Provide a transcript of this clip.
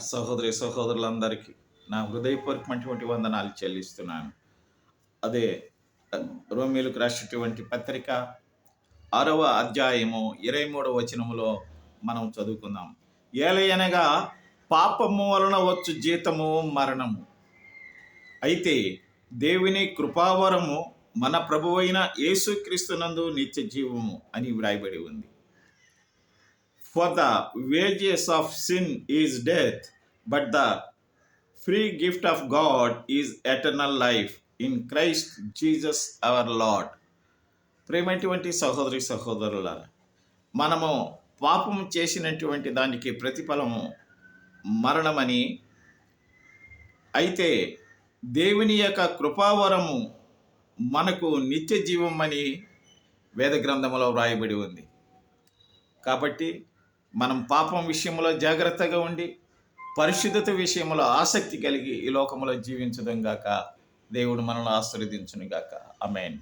సహోదరి సహోదరులందరికీ నా హృదయపూర్వకమైనటువంటి వందనాలు చెల్లిస్తున్నాను. అదే రోమీయులకు రాసినటువంటి పత్రిక 6వ అధ్యాయము 23వ వచనములో మనం చదువుకుందాం. ఏలయనగా పాపము వలన వచ్చు జీతము మరణము, అయితే దేవుని కృపావరము మన ప్రభువైన యేసుక్రీస్తునందు నిత్య జీవము అని వ్రాయబడి ఉంది. For the wages of sin is death, but the free gift of God is eternal life in Christ Jesus our Lord. ప్రేమైనటువంటి సహోదరి సహోదరులారా, మనము పాపము చేసినటువంటి దానికి ప్రతిఫలము మరణమని, అయితే దేవుని యొక్క కృపావరము మనకు నిత్య జీవమని వేద గ్రంథములో వ్రాయబడి ఉంది. కాబట్టి మనం పాపం విషయంలో జాగ్రత్తగా ఉండి పరిశుద్ధత విషయంలో ఆసక్తి కలిగి ఈ లోకంలో జీవించడం గాక దేవుడు మనల్ని ఆశీర్వదించును గాక. ఆమేన్.